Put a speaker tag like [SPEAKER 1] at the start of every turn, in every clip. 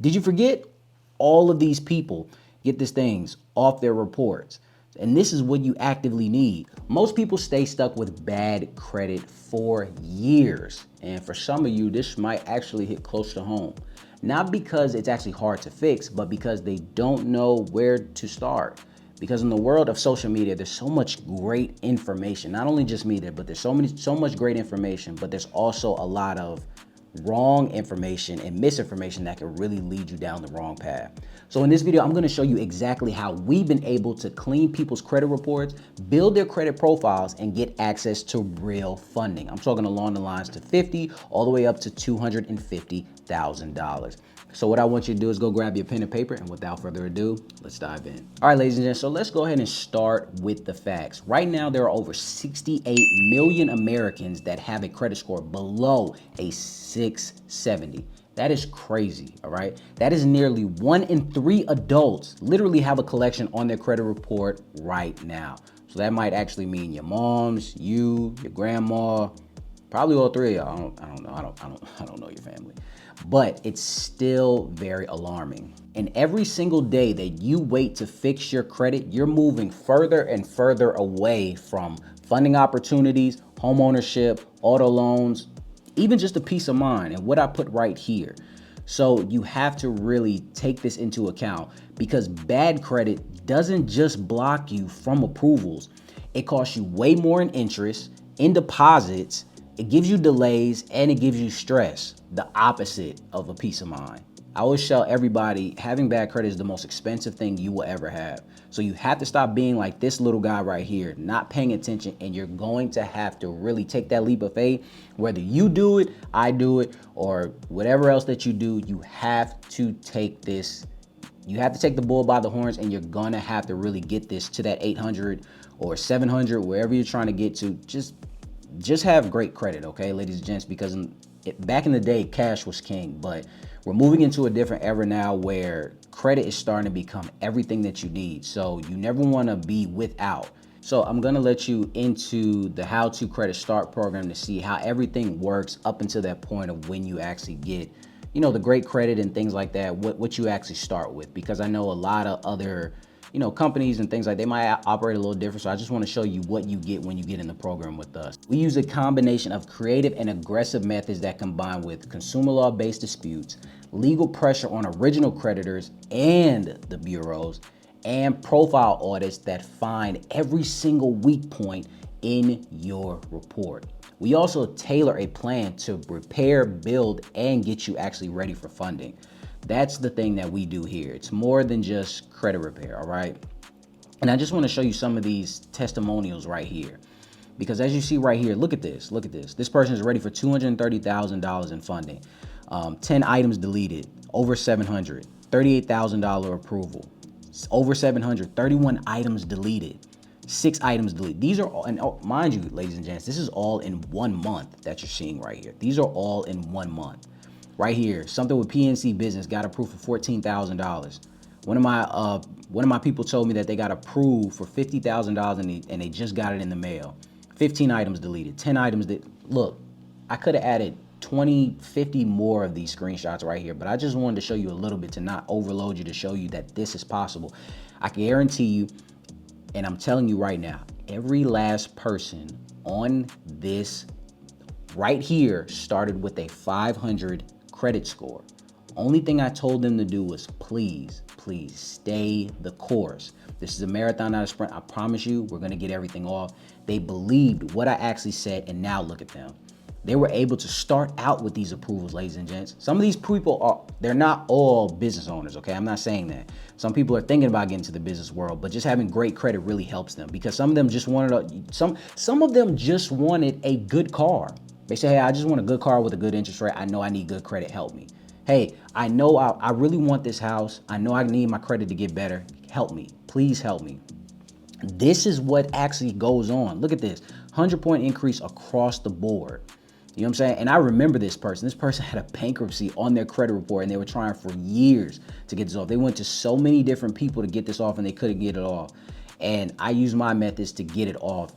[SPEAKER 1] Did you forget? All of these people get these things off their reports. And this is what you actively need. Most people stay stuck with bad credit for years. And for some of you, this might actually hit close to home. Not because it's actually hard to fix, but because they don't know where to start. Because in the world of social media, there's so much great information. Not only just me there, but there's so much great information, but there's also a lot of wrong information and misinformation that can really lead you down the wrong path. So in this video, I'm gonna show you exactly how we've been able to clean people's credit reports, build their credit profiles, and get access to real funding. I'm talking along the lines to $50 all the way up to $250,000. So what I want you to do is go grab your pen and paper, and without further ado, let's dive in. All right, ladies and gents, so let's go ahead and start with the facts. Right now, there are over 68 million Americans that have a credit score below a 670. That is crazy, all right? That is nearly 1 in 3 adults literally have a collection on their credit report right now. So that might actually mean your moms, you, your grandma, probably all 3 of y'all. I don't know. I don't know your family. But it's still very alarming. And every single day that you wait to fix your credit, you're moving further and further away from funding opportunities, home ownership, auto loans, even just a peace of mind, and what I put right here. So you have to really take this into account, because bad credit doesn't just block you from approvals. It costs you way more in interest, in deposits, it gives you delays, and it gives you stress, the opposite of a peace of mind. I always tell everybody, having bad credit is the most expensive thing you will ever have. So you have to stop being like this little guy right here, not paying attention, and you're going to have to really take that leap of faith. Whether you do it, I do it, or whatever else that you do, you have to take this. You have to take the bull by the horns, and you're gonna have to really get this to that 800 or 700, wherever you're trying to get to. Just have great credit, okay, ladies and gents, because back in the day, cash was king, but we're moving into a different era now where credit is starting to become everything that you need. So you never want to be without. So I'm going to let you into the How to Credit Start program to see how everything works up until that point of when you actually get, you know, the great credit and things like that, what you actually start with, because I know a lot of other companies and things like they might operate a little different. So I just want to show you what you get when you get in the program with us. We use a combination of creative and aggressive methods that combine with consumer law-based disputes, legal pressure on original creditors and the bureaus, and profile audits that find every single weak point in your report. We also tailor a plan to repair, build, and get you actually ready for funding. That's the thing that we do here. It's more than just credit repair, all right? And I just want to show you some of these testimonials right here, because as you see right here, look at this. This person is ready for $230,000 in funding. 10 items deleted, over 700, $38,000 approval, over 700, 31 items deleted, 6 items deleted. These are all, and mind you, ladies and gents, this is all in 1 month that you're seeing right here. These are all in 1 month. Right here, something with PNC Business got approved for $14,000. One of my people told me that they got approved for $50,000 and they just got it in the mail. 15 items deleted, 10 items that, look, I could have added 20, 50 more of these screenshots right here, but I just wanted to show you a little bit to not overload you, to show you that this is possible. I can guarantee you, and I'm telling you right now, every last person on this right here started with a 500 credit score. Only thing I told them to do was please stay the course. This is a marathon, not a sprint. I promise you, we're gonna get everything off. They believed what I actually said, and now look at them. They were able to start out with these approvals, ladies and gents. Some of these people they're not all business owners, okay? I'm not saying that. Some people are thinking about getting into the business world, but just having great credit really helps them, because some of them just wanted some of them just wanted a good car. They say, hey, I just want a good car with a good interest rate. I know I need good credit. Help me. Hey, I know I really want this house. I know I need my credit to get better. Help me. Please help me. This is what actually goes on. Look at this. 100-point increase across the board. You know what I'm saying? And I remember this person. This person had a bankruptcy on their credit report, and they were trying for years to get this off. They went to so many different people to get this off, and they couldn't get it off. And I used my methods to get it off.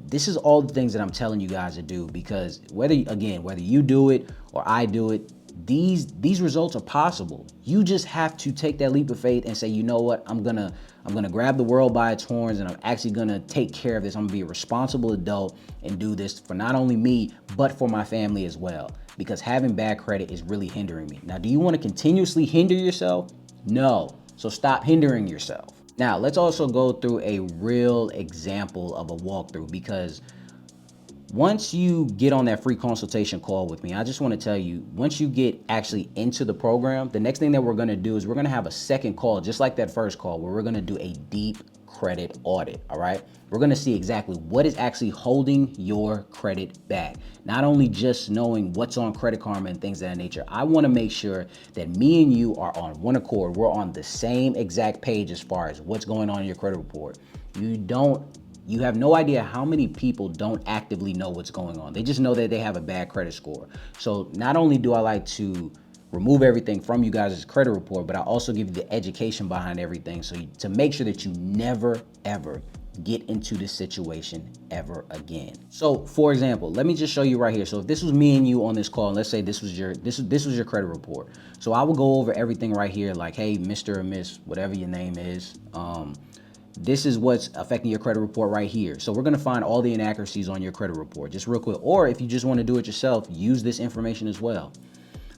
[SPEAKER 1] This is all the things that I'm telling you guys to do, because whether you do it or I do it, these results are possible. You just have to take that leap of faith and say, you know what, I'm gonna grab the world by its horns, and I'm actually gonna take care of this. I'm gonna be a responsible adult and do this for not only me, but for my family as well. Because having bad credit is really hindering me. Now, do you want to continuously hinder yourself? No. So stop hindering yourself. Now, let's also go through a real example of a walkthrough, because once you get on that free consultation call with me, I just want to tell you, once you get actually into the program, the next thing that we're going to do is we're going to have a second call, just like that first call, where we're going to do a deep credit audit. All right. We're going to see exactly what is actually holding your credit back. Not only just knowing what's on Credit Karma and things of that nature. I want to make sure that me and you are on one accord. We're on the same exact page as far as what's going on in your credit report. You have no idea how many people don't actively know what's going on. They just know that they have a bad credit score. So not only do I like to remove everything from you guys' credit report, but I also give you the education behind everything, so to make sure that you never, ever get into this situation ever again. So for example, let me just show you right here. So if this was me and you on this call, and let's say this was your credit report. So I will go over everything right here, like, hey, Mr. or Miss, whatever your name is, this is what's affecting your credit report right here. So we're gonna find all the inaccuracies on your credit report, just real quick. Or if you just wanna do it yourself, use this information as well.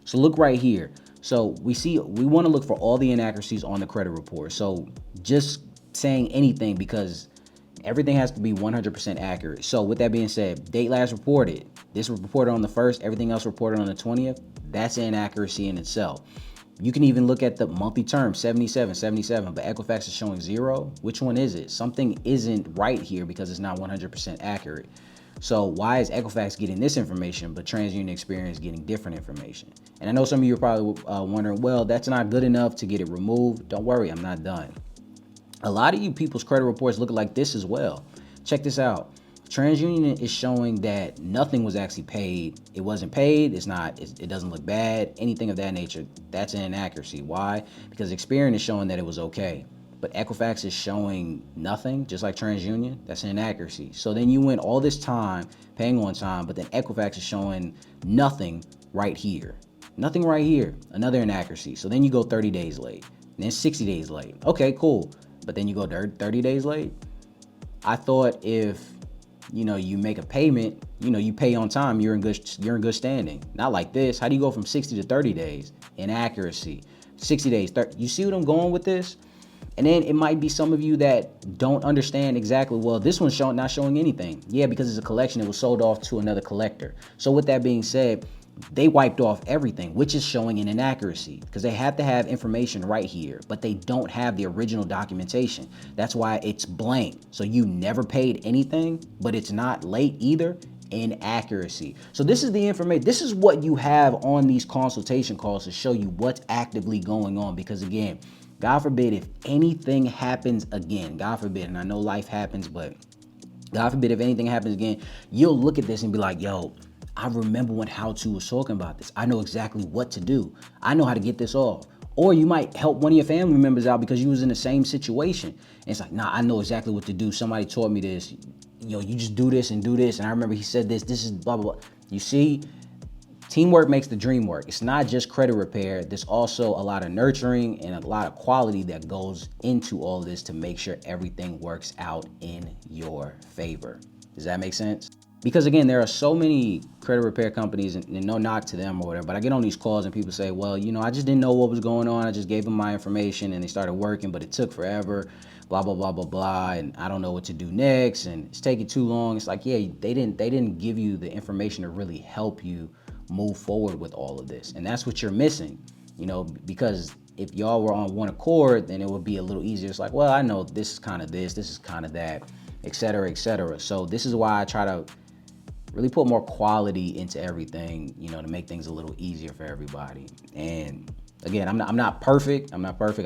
[SPEAKER 1] So look right here. So we wanna look for all the inaccuracies on the credit report. So just saying anything, because everything has to be 100% accurate. So with that being said, date last reported, this was reported on the 1st, everything else reported on the 20th, that's an inaccuracy in itself. You can even look at the monthly term, 77, but Equifax is showing 0. Which one is it? Something isn't right here because it's not 100% accurate. So why is Equifax getting this information, but TransUnion Experian is getting different information? And I know some of you are probably wondering, well, that's not good enough to get it removed. Don't worry, I'm not done. A lot of you people's credit reports look like this as well. Check this out. TransUnion is showing that nothing was actually paid. It wasn't paid. It doesn't look bad. Anything of that nature. That's an inaccuracy. Why? Because Experian is showing that it was okay. But Equifax is showing nothing, just like TransUnion. That's an inaccuracy. So then you went all this time paying on time, but then Equifax is showing nothing right here. Nothing right here. Another inaccuracy. So then you go 30 days late. And then 60 days late. Okay, cool. But then you go 30 days late. I thought if you make a payment, you pay on time, you're in good standing. Not like this. How do you go from 60 to 30 days? Inaccuracy. 60 days, 30. You see what I'm going with this? And then it might be some of you that don't understand exactly, well, this one's not showing anything. Yeah, because it's a collection, it was sold off to another collector. So with that being said, they wiped off everything, which is showing an inaccuracy, because they have to have information right here, but they don't have the original documentation. That's why it's blank. So you never paid anything, but it's not late either. Inaccuracy. So this is the information. This is what you have on these consultation calls to show you what's actively going on. Because again, God forbid if anything happens again, God forbid, and I know life happens, but God forbid if anything happens again, you'll look at this and be like, yo, I remember when How-To was talking about this. I know exactly what to do. I know how to get this off. Or you might help one of your family members out because you was in the same situation. And it's like, nah, I know exactly what to do. Somebody taught me this. You just do this and do this. And I remember he said this. This is blah, blah, blah. You see, teamwork makes the dream work. It's not just credit repair. There's also a lot of nurturing and a lot of quality that goes into all this to make sure everything works out in your favor. Does that make sense? Because again, there are so many credit repair companies, and no knock to them or whatever, but I get on these calls and people say, well, I just didn't know what was going on. I just gave them my information and they started working, but it took forever, blah, blah, blah, blah, blah. And I don't know what to do next. And it's taking too long. It's like, yeah, they didn't give you the information to really help you move forward with all of this. And that's what you're missing, because if y'all were on one accord, then it would be a little easier. It's like, well, I know this is kind of this is kind of that, et cetera, et cetera. So this is why I try to really put more quality into everything, to make things a little easier for everybody. And again, I'm not perfect. I'll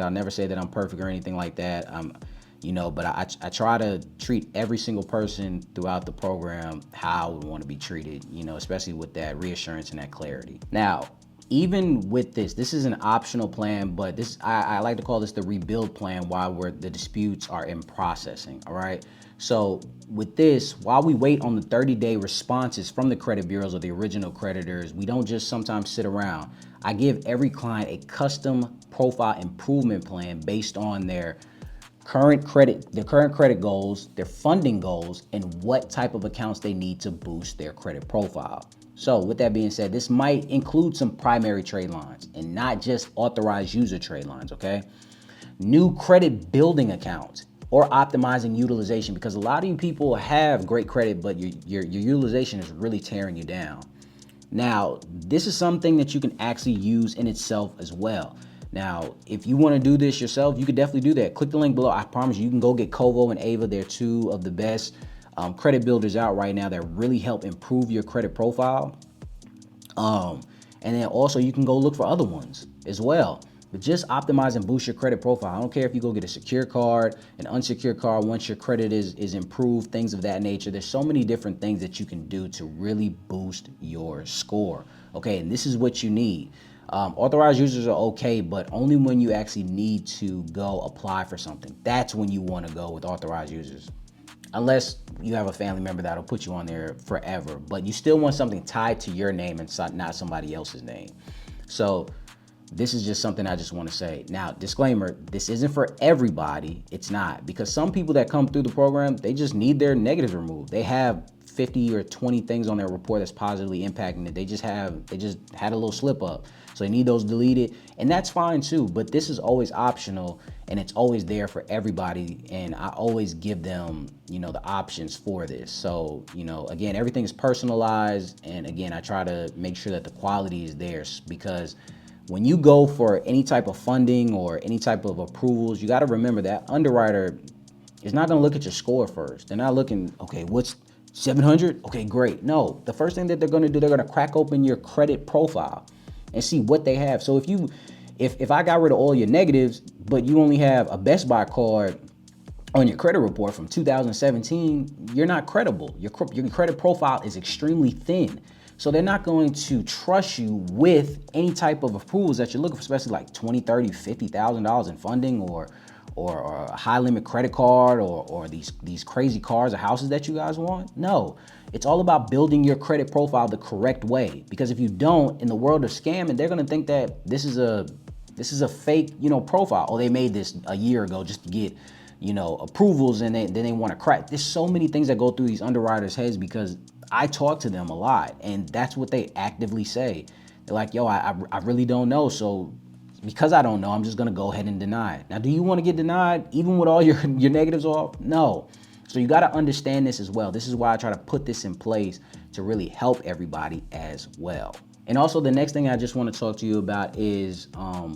[SPEAKER 1] never say that I'm perfect or anything like that. But I try to treat every single person throughout the program how I would want to be treated, especially with that reassurance and that clarity. Now, even with this is an optional plan, but this I like to call this the rebuild plan while the disputes are in processing. All right. So with this, while we wait on the 30-day responses from the credit bureaus or the original creditors, we don't just sometimes sit around. I give every client a custom profile improvement plan based on their current credit goals, their funding goals, and what type of accounts they need to boost their credit profile. So with that being said, this might include some primary trade lines and not just authorized user trade lines, okay? New credit building accounts or optimizing utilization, because a lot of you people have great credit, but your utilization is really tearing you down. Now, this is something that you can actually use in itself as well. Now, if you want to do this yourself, you could definitely do that. Click the link below. I promise you can go get Kovo and Ava. They're two of the best credit builders out right now that really help improve your credit profile. And then also you can go look for other ones as well. But just optimize and boost your credit profile. I don't care if you go get a secure card, an unsecured card, once your credit is improved, things of that nature. There's so many different things that you can do to really boost your score. Okay, and this is what you need. Authorized users are okay, but only when you actually need to go apply for something. That's when you want to go with authorized users. Unless you have a family member that'll put you on there forever, but you still want something tied to your name and not somebody else's name. So this is just something I just want to say. Now, disclaimer, this isn't for everybody. It's not, because some people that come through the program, they just need their negatives removed. They have 50 or 20 things on their report that's positively impacting it. They just had a little slip up. So they need those deleted, and that's fine too, but this is always optional and it's always there for everybody. And I always give them, the options for this. So, again, everything is personalized. And again, I try to make sure that the quality is there, because when you go for any type of funding or any type of approvals, you got to remember that underwriter is not going to look at your score first. They're not looking, okay, what's 700? Okay, great. No, the first thing that they're going to do, they're going to crack open your credit profile and see what they have. So if I got rid of all your negatives, but you only have a Best Buy card on your credit report from 2017, you're not credible. Your credit profile is extremely thin. So they're not going to trust you with any type of approvals that you're looking for, especially like $20,000, $30,000, $50,000 in funding or a high limit credit card or these crazy cars or houses that you guys want. No, it's all about building your credit profile the correct way. Because if you don't, in the world of scamming, they're gonna think that this is a fake, profile. Oh, they made this a year ago just to get, approvals, and then they want to crack. There's so many things that go through these underwriters' heads, because I talk to them a lot, and that's what they actively say. They're like, yo, I really don't know. So because I don't know, I'm just gonna go ahead and deny it. Now, do you want to get denied even with all your negatives off? No. So you got to understand this as well. This is why I try to put this in place to really help everybody as well. And also, the next thing I just want to talk to you about is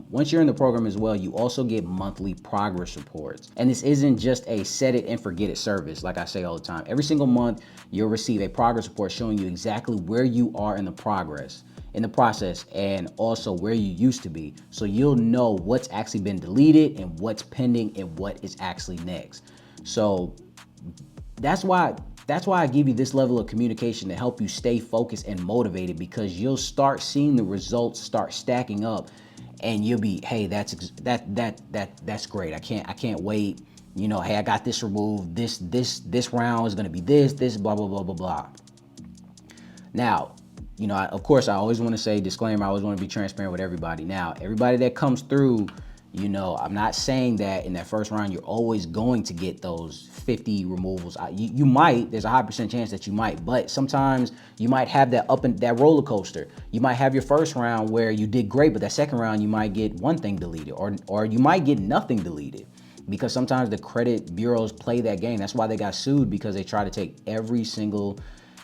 [SPEAKER 1] once you're in the program as well, you also get monthly progress reports. And this isn't just a set it and forget it service. Like I say all the time, every single month you'll receive a progress report showing you exactly where you are in the process, and also where you used to be. So you'll know what's actually been deleted and what's pending and what is actually next. So that's why I give you this level of communication to help you stay focused and motivated, because you'll start seeing the results start stacking up, and you'll be, hey, that's great. I can't wait. Hey, I got this removed. This round is gonna be this blah blah blah blah blah. Now, of course, I always want to say disclaimer. I always want to be transparent with everybody. Now, everybody that comes through, I'm not saying that in that first round you're always going to get those 50 removals. You might. There's a high percent chance that you might, but sometimes you might have that roller coaster. You might have your first round where you did great, but that second round you might get one thing deleted, or you might get nothing deleted, because sometimes the credit bureaus play that game. That's why they got sued, because they try to take every single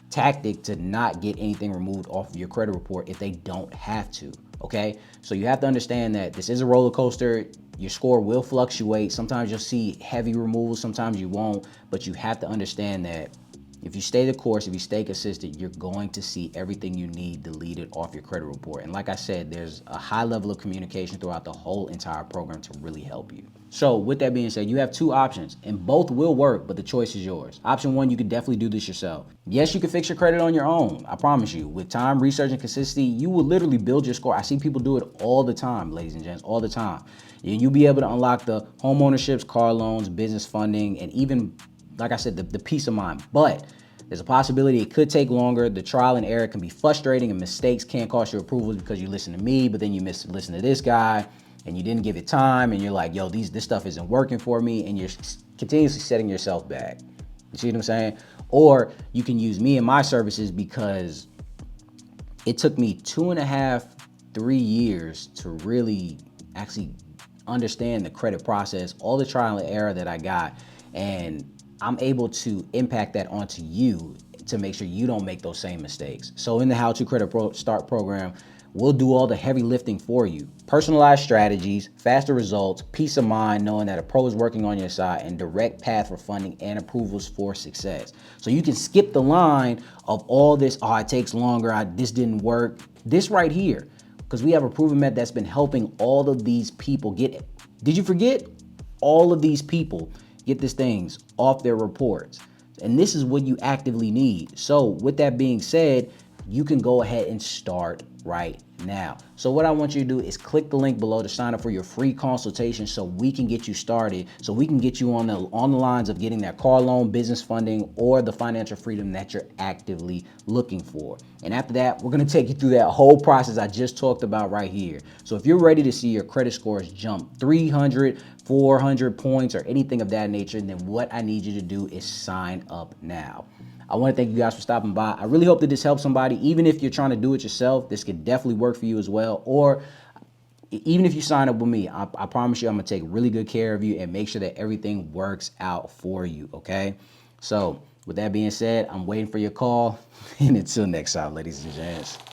[SPEAKER 1] tactic to not get anything removed off of your credit report if they don't have to. Okay, so you have to understand that this is a roller coaster. Your score will fluctuate. Sometimes you'll see heavy removals, sometimes you won't, but you have to understand that If you stay the course, if you stay consistent, you're going to see everything you need deleted off your credit report. And like I said, there's a high level of communication throughout the whole entire program to really help you. So with that being said, you have two options and both will work, but the choice is yours. Option one, you can definitely do this yourself. Yes, you can fix your credit on your own. I promise you. With time, research, and consistency, you will literally build your score. I see people do it all the time, ladies and gents, all the time. And you'll be able to unlock the home ownerships, car loans, business funding, and even, like I said, the peace of mind. But there's a possibility it could take longer. The trial and error can be frustrating, and mistakes can cost you approvals because you listen to me, but then you listen to this guy, and you didn't give it time, and you're like, yo, this stuff isn't working for me, and you're continuously setting yourself back. You see what I'm saying? Or you can use me and my services because it took me 2.5, 3 years to really actually understand the credit process, all the trial and error that I got, and I'm able to impact that onto you to make sure you don't make those same mistakes. So in the How to Credit Start program, we'll do all the heavy lifting for you. Personalized strategies, faster results, peace of mind knowing that a pro is working on your side, and direct path for funding and approvals for success. So you can skip the line of all this, oh, it takes longer, this didn't work. This right here, because we have a proven method that's been helping all of these people get it. Did you forget? All of these people get these things off their reports. And this is what you actively need. So with that being said, you can go ahead and start right now. So what I want you to do is click the link below to sign up for your free consultation so we can get you started, so we can get you on the lines of getting that car loan, business funding, or the financial freedom that you're actively looking for. And after that, we're gonna take you through that whole process I just talked about right here. So if you're ready to see your credit scores jump 300, 400 points or anything of that nature, then what I need you to do is sign up now. I want to thank you guys for stopping by. I really hope that this helps somebody. Even if you're trying to do it yourself, this could definitely work for you as well. Or even if you sign up with me, I promise you I'm going to take really good care of you and make sure that everything works out for you, okay? So with that being said, I'm waiting for your call. And until next time, ladies and gents.